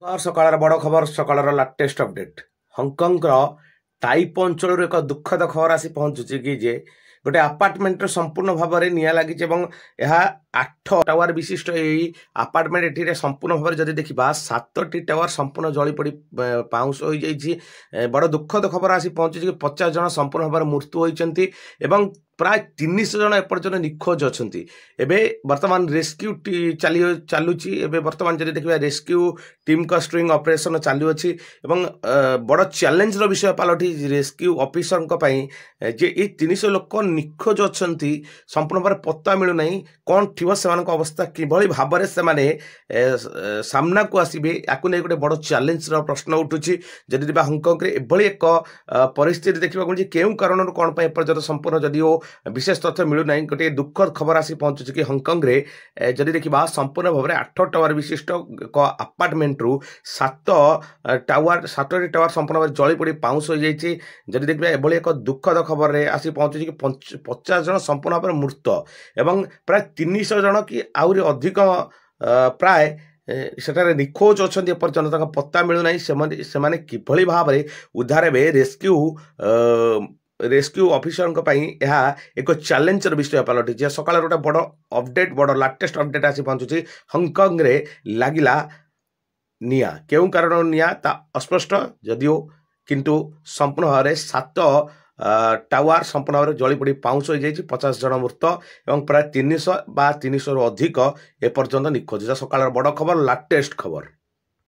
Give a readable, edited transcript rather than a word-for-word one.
ସକାଳର ବଡ଼ ଖବର ସକାଳର ଲାଟେଷ୍ଟ ଅପଡେଟ୍ ହଂକଂର ତାଇପ ଅଞ୍ଚଳରୁ ଏକ ଦୁଃଖଦ ଖବର ଆସି ପହଞ୍ଚୁଛି କି ଯେ ଗୋଟେ ଆପାର୍ଟମେଣ୍ଟରେ ସମ୍ପୂର୍ଣ୍ଣ ଭାବରେ ନିଆଁ ଲାଗିଛି ଏବଂ ଏହା 8 ଟାୱାର ବିଶିଷ୍ଟ ଏହି ଆପାର୍ଟମେଣ୍ଟ ଏଠିରେ ସମ୍ପୂର୍ଣ୍ଣ ଭାବରେ ଯଦି ଦେଖିବା 7ଟି ଟାୱାର ସମ୍ପୂର୍ଣ୍ଣ ଜଳିପୋଡ଼ି ପାଉଁଶ ହୋଇଯାଇଛି। ବଡ଼ ଦୁଃଖଦ ଖବର ଆସି ପହଞ୍ଚୁଛି କି 50 ଜଣ ସମ୍ପୂର୍ଣ୍ଣ ଭାବରେ ମୃତ୍ୟୁ ହୋଇଛନ୍ତି ଏବଂ ପ୍ରାୟ 300 ଜଣ ଏପର୍ଯ୍ୟନ୍ତ ନିଖୋଜ ଅଛନ୍ତି। ଏବେ ବର୍ତ୍ତମାନ ରେସ୍କ୍ୟୁ ଚାଲୁଛି। ଏବେ ବର୍ତ୍ତମାନ ଯଦି ଦେଖିବା ରେସ୍କ୍ୟୁ टीम का स्ट्रिंग ऑपरेशन चालुअछि एवं बड़ चैलेंजर विषय पालटी रेस्क्यू ऑफिसर जे ये 300 लोक निखोज अच्छी संपूर्ण भाव पत्ता मिलूना कौन थी से अवस्था किभली भाव में से सामना को आसबे या गोटे बड़ चैलेंजर प्रश्न उठुची जदि हंकंग एभली एक परिस्थिति देखा मिली क्यों कारण कौन एपर्यंत संपूर्ण जदिओ विशेष तथ्य मिलूना गोटे दुखद खबर आसी पहुंचुची कि हंकंग जदि देखा संपूर्ण भाव में 8 टावर विशिष्ट एक अपार्टमेंट रु 7टी टावर संपूर्ण भाव जली पड़ी पाउंस हो जाइए। जदि देखिए एभली एक दुखद खबर आसी पहुंची कि 50 जन संपूर्ण भाव मृत एवं प्राय 300 जन कि आहरी अधिक प्राय सेठारे निखोज अच्छा एपर्यंत पत्ता मिलूना से किभली भाव में उद्धार हे रेस्क्यू ऑफिसर एक चैलेंजर विषय पलटि सकाल गोटे बड़ अपडेट बड़ लाटेस्ट अपडेट आसी पहुंचुची हंकंग रे लागिला निया क्यों कारण निया ता अस्पष्ट जदिओ किंतु संपूर्ण भाव में 7 टावर संपूर्ण भाव में जली पड़ी पाउंस हो जाइए। 50 जन मृत और प्राय 300 बा 300 अधिक एपर्यंत निखोज। सकाल बड़ खबर लाटेस्ट खबर।